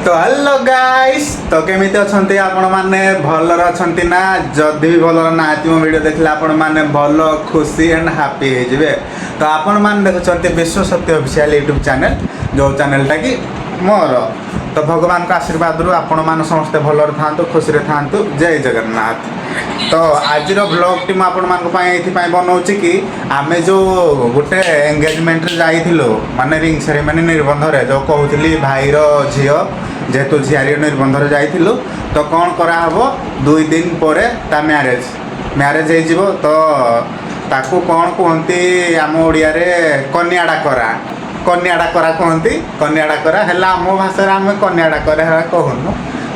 तो hello guys तो केमी अच्छा आपण मैंने भलर अच्छा ना जदि भी भलर ना मो वीडियो देखले आपण मैंने भल खुशी एंड हैप्पी हो तो आपण मैंने देखुं विश्व सत्य ऑफिशियल यूट्यूब चैनल जो चैनलटा कि मोर तो भगवान का आशीर्वाद रू आपण मैंने समस्ते भलर था खुशी था जय जगन्नाथ। तो आज ब्लॉग टी मुझे बनाऊँगी कि आम जो गोटे एंगेजमेंट जाइलु माने रिंग सेरेमनी निबंध जो कहूली भाईर झील जेहेतु झियारी निबंध जाइलु तो कौन कराहब 2 दिन पर ता मैरेज हो तो ताकू कौन कहती आम ओडिया कन्या डाकरा कहती कन्या डाकरा है आम भाषा आम कन्या डाकरा कहूनु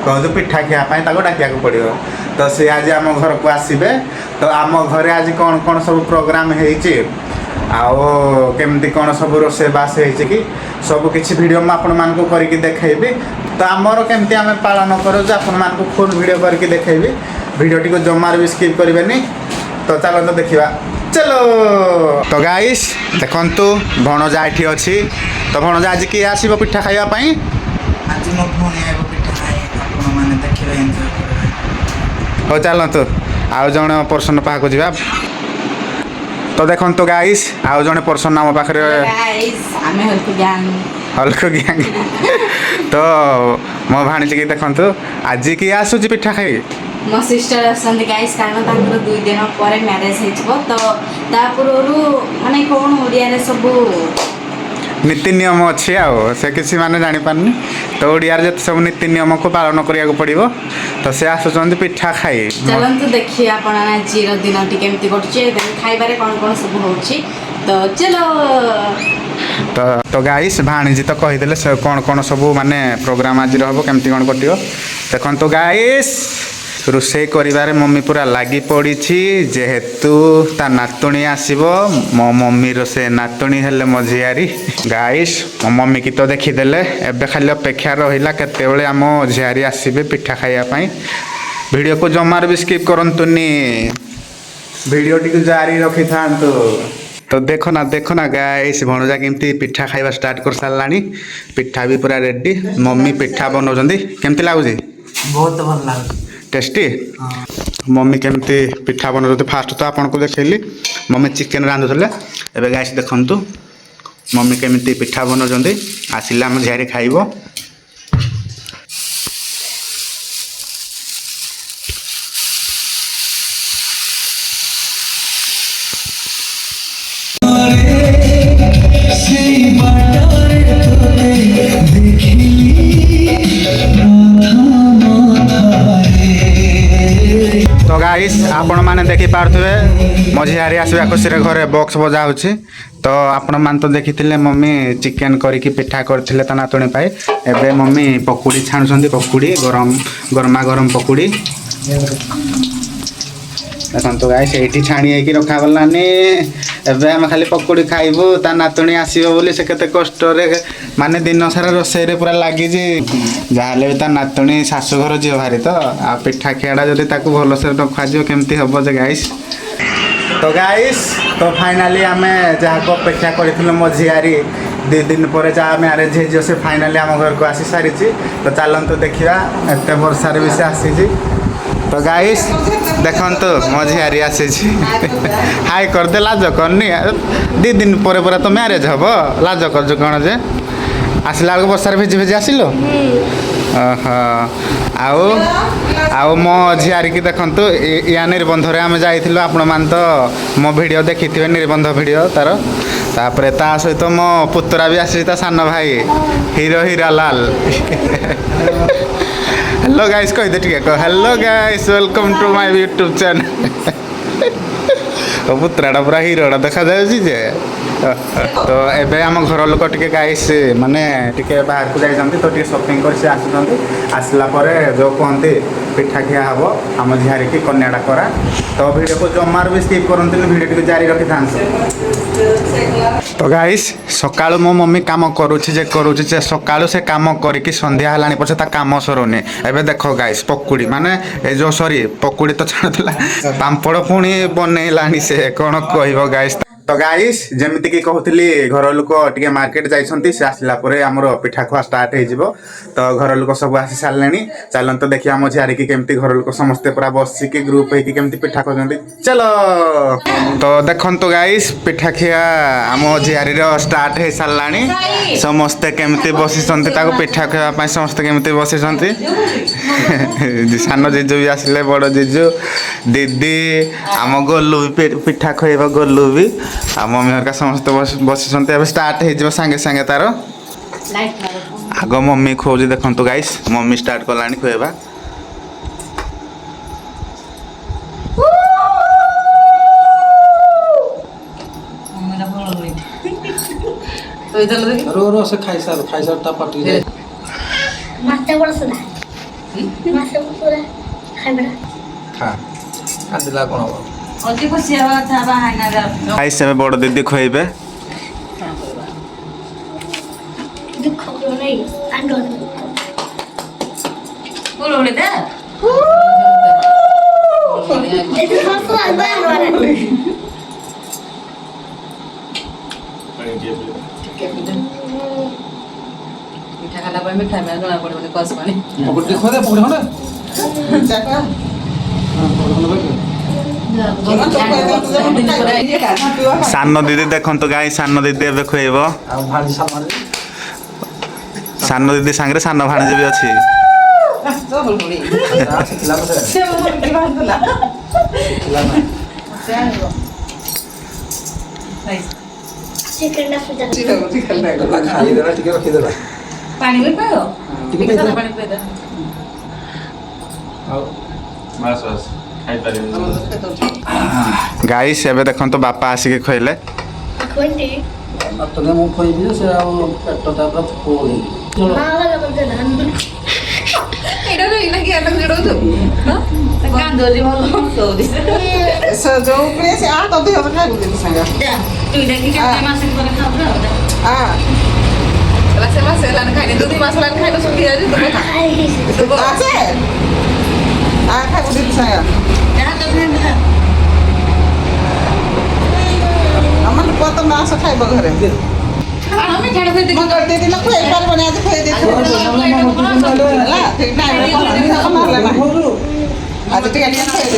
कहूँ पिठा खायापाई डाकिया पड़ो तो सी आज आम घर को आसबे तो आम घरे आज कौन कौन सब प्रोग्राम केमती कौन सब रोषेबास कि सब किसी वीडियो मुझे करके देखी तो आमर केमती आम पालन करूँ फुल वीडियो करके देखी वीडियो टी को जमार भी स्किप करें तो चलो तो देखा चलो। तो गाइस देखु भणजा ये अच्छी तो भणजा आज किए आसो पिठा खायापाई आज मो भौणी आइब पिठा खाई आपण माने देखिबे एन्जॉय करबे। हो चलतु आउ जन पर्सन पाखु जा तो देखु गाइस आउ जन पर्सन आम पाखे हल्को गैंग तो मो भाणी कि देखु आज किए आसूँ पिठा खाई मो सिस्टर आसंती गाइस कारण तांकर 2 दिन पर मैरिज हेचबो तो ता पूर्वरु माने कोन ओडिया रे सब नीति नियम अच्छी आओ से किसी माने जानी पारनी तो ओडिया रे सब नीति नियम को पालन करिया को पड़िबो तो से आसुचंदी पिठा खाई चलंतु देखिए आपण ना जीरो दिन टी केमती कटचे खाइबारे कोन कोन सब होची तो चलो। तो गाइस भाणीजी तो कहीदेले से कौन कौन सब माने प्रोग्राम आज रहबो केमती कौन कटियो देखन तो गाइस रोषे कर मम्मी पूरा लगी पड़ी जेहेतु ता नातुणी आसबो मो मम्मी से नातुणी हेले मो झियारी गाइस मो मम्मी की तो देखीदेले एबे खाली अपेक्षा रहिला केतेबेले आम झियारी आसबे पिठा खाइयापाई वीडियो को जमार भी स्किप करंतुनी वीडियो टी को जारी रखी था तो देखो ना गाइस भणजा केमती पिठा खाइबा स्टार्ट कर सारलानी पिठा भी पूरा रेडी मम्मी पिठा बनाउछंदी केमती लागुजी बहुत भल लागु टेस्टी मम्मी केमती पिठा बनाते फास्ट तो आपन को देखली मम्मी चिकेन रांधुले एबे गाइस देखंतु मम्मी केमती पिठा बनाउछंदी आसिला हम झियारी खाइबो तो गाइस आपण माने देखि पारथुवे मझियारी आसबा खुशी रे घरे बॉक्स बजा होछि तो आपण मान तो देखिथिले मम्मी चिकेन करिकी पिठा करथिले ता नातुणी पाई एबे मम्मी पकुड़ी छाणुछंदी पकुड़ी गरमा गरम पकुड़ी देखन तो गाइस एठी छाणी आइकी रखा गलानी एबे हम खाली पकुड़ी खाइबो ता नातुणी आसीबो बोली से केते कष्ट रे माने दिन सारा रोषे रे पूरा लागी जे जाले ता नातुणी सासु घर जियो भारी तो आ पिठा खेड़ा जदी ताकू भलो से न खाजियो केमती हबो जे गाइस तो फाइनली आमे जहा को अपेक्षा करिथिलो मो झियारी 2 दिन पर जा मैरिज हे जो से फाइनली आम घर को आसी सारी तो चलंतु देखिया एते वर्षार भी से आसी तो गाइस देखंतु मो झियारी आसी हाय कर दे लाज करनी 2 दिन पर पूरा तो मैरिज हबो लाज कर जो कौन जे आसला बेलू बसार भेजी भेजी आसिलो आओ मो झियारी की देखंतु या निबंध रे आम जाइथिलु आपण मान तो मो वीडियो देखिथिबे निबंध वीडियो तार तापरे ता सहित मो पुत्रा भी आसी ता सान भाई hero Hira Lal hello guys कह दे ठीक है hello guys welcome to my YouTube channel पुत्राटा पूरा हीरोटा देखा जाए तो एबे आम घर लोक टिके गाइस माने टिके बाहर को जाइछंती तो टिके शॉपिंग कर से आसला पर जो कहते पिठा खिया हबो आम झियारी की कन्या डाकरा तो वीडियो को जमार भी स्किप करंतु वीडियो टी जारी रखी था तो गाइस सकाळु मो मम्मी काम करूछि जे सकाळु से काम करिकी संध्या हलानी पछे ता काम सरोने एबे देखो गाइस पकुड़ी माने ए जो सॉरी पकुड़ी तो छाड़ला पांपड़ पुणी बनेलानी से कोन कहइबो गाइस तो गाइस जेमिति की कहूली घर लोक टे मार्केट जाइछंती से आसला परे हमर पिठा खुआ स्टार्ट हो जिवो तो घर लोक सब आसी सारलेनी चलन तो देखिए आम झियारी की केमती घर लोक समस्ते पूरा बसिकी ग्रुप होइकी केमती पिठा खाउछंती चलो तो देखन तो गाइस पिठा खिया आम झियारी रो स्टार्ट हो सारलानी समस्ते केमती बसिछंती ताको पिठा खावा पई समस्ते केमती बसिछंती सान जीजू भी आसिले बड़ जीजू दीदी आम गोलू भी पिठा खइबा गोलू भी आ मम्मी हरका समस्त बसिछंती अब स्टार्ट हो जिवो संगे संगे तार आग मम्मी खोजी देखंतु गाइस मम्मी स्टार्ट कलानी खुएबा रो रो से खाई सार ता पटी जाए मास्टर बड़ा सुना मास्टर पूरा खाई बड़ा खा कांदिला कोन हो अति खुशी हवा था बहाना गा गाइस से बड़ दीदी खुएबे दुख को नहीं आंदो बोलो रे दे ये तो सबको आंदो वाला मिठा खाला पर मिठा में जणा पड़े कस पानी पकड़ देखो दे पकड़ होने चाका सान दीदी देखंतु गाइस सान दीदी एबे खुएबो आ भाड़ी सामान सान दीदी संगे सान भाणीजी भी अछि से खिला में से खिला में चिकन ना सुजा खाई देना ठीक है रखी देला पानी में पाओ ठीक कितना है पानी पे दे आओ बस बस खाई पारिबे गाइस एबे देखंतु बापा आसी के खइले कोंटी अब तो मैं खोई भी से आओ पेट ता पूरा फुल चलो मां वाला कर देना एडो रे इना की अलग जड़ो तो हां कांदोली भलो तो दिसे जो उपरे से आ तो भी हम खाई बुझे संगा तू इना की केते मास पर खाबरा आ ला से मास ला खाइ दे दूधी मास ला खाइ तो सुखी जाई तो खा आई तो आसे आ खाई बुझे संगा जा तो फिर बता हमन पत मास खाई बघरे हां में छाड़ दे मन करते दिन को एक बार बना दे खाई दे ला ठीक ना है आज ठीक है खाई दे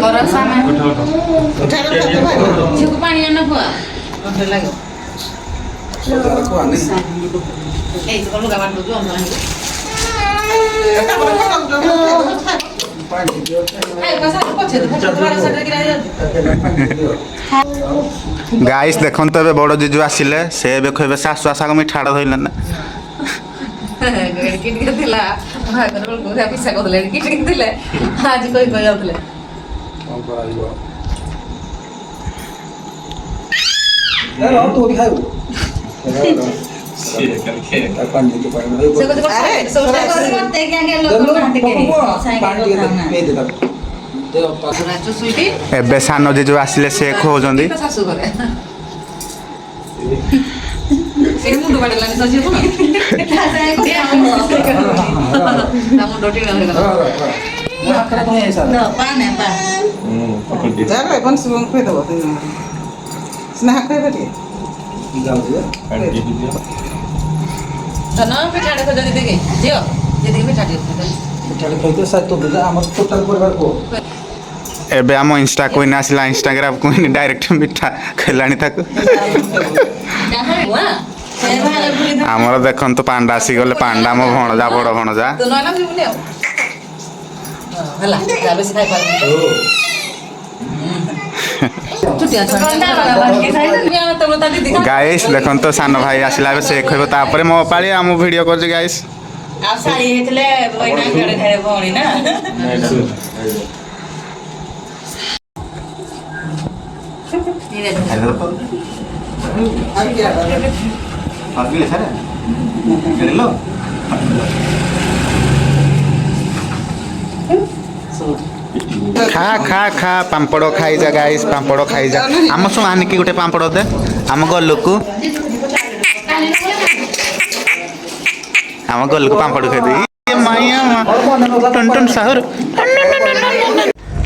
करो सामान उठा लो तो भाई झुक पानी न खुआ ओठे लागो को आने ए तो लुगा बाटो जो हम पानी दियो ए कसा पछे तो तुम्हारा सटर गिरा गाइस देखंतु एबे बड़ जीजू आसिले से एबे खइबे सासु आसा को मिठाड़ धइले ना किट के दिला भागर को गोया पिसा को दिले किट के दिले आज कोई कोई आउतले कौन कराइबो यार और तो भी खाइबो सीधे करके पानी के पानी से को अरे, सोचा कर मत के आगे लोग हाथ के पानी के दे दे दे पास राजू सुईटी एबे सान जीजू आसिले से खोजंदी सासू करे ए मुंडो बाडलानी सजी को ना मुंडो टिना हो गला ना खरा तो है सर न पाने पा पकड़ दे जा रे बन सुन खाई दो स्नेह खाई दे जाओ दे काट के दियो तना पे छाड़े को जदी देगे जियो जदी पे छाड़े चले खाइते साथ तो दे हमर टोटल परिवार को एबे आम इंस्टा कोइन आसिला इंस्टाग्राम कोइन डायरेक्ट मिठा खैलानी ताको जहां हुआ से भाले भूली आमर देखंतु पांडा आसी गले पांडा मो भणजा बड़ भणजा तो नैना भी बुने हला जा बेसी खाई पार छुट्टियां छुट्टियां वाला के खाई तो तो बता दीदी गाइस देखंतु सान भाई आसिला बे से खइबो तापरे मो पाली आम वीडियो कर गाइस आ सारी हेतले बइना घरे घरे भौणी ना हेलो अगले सर हेलो खा खा खा पांपड़ खाई जा गाइस पांपड़ खाई जा आम सु आनी की गोटे पांपड़ दे आम गलुकु आम गलुकु पांपड़ खाई दे माया टन टन साहुर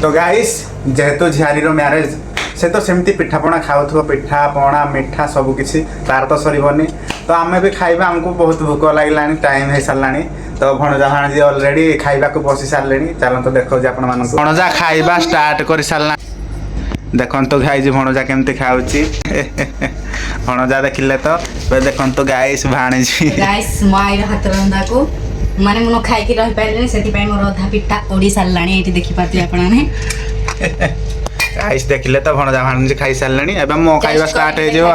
तो गाइस जेहेतु झियारी रो मैरिज से तो सेमती पिठापଣା खाऊ पिठा पଣା मिठा सबकिछि तार तो सरबनी तो आम भी खाइबा हमको बहुत भूक लगे टाइम हो सारा तो भणजा भाणजी ऑलरेडी खाइबा को बसी सारे चलते देखो आपण मान भणजा खाइबा स्टार्ट कर सारा देखो गाइज भणजा केमती खाऊची भणजा देखिले तो देखो गाइस भाणजी गाइस मायर हाथ रंधा को माने मन खाई की रही पारे से मोर अधा पिठा ओडी सारलाणी एठी देखि पाती आपण ने गाइस देखिले तो भणजा भाणजी खाई सारलाणी एबे मो खाइबा स्टार्ट हो जिवो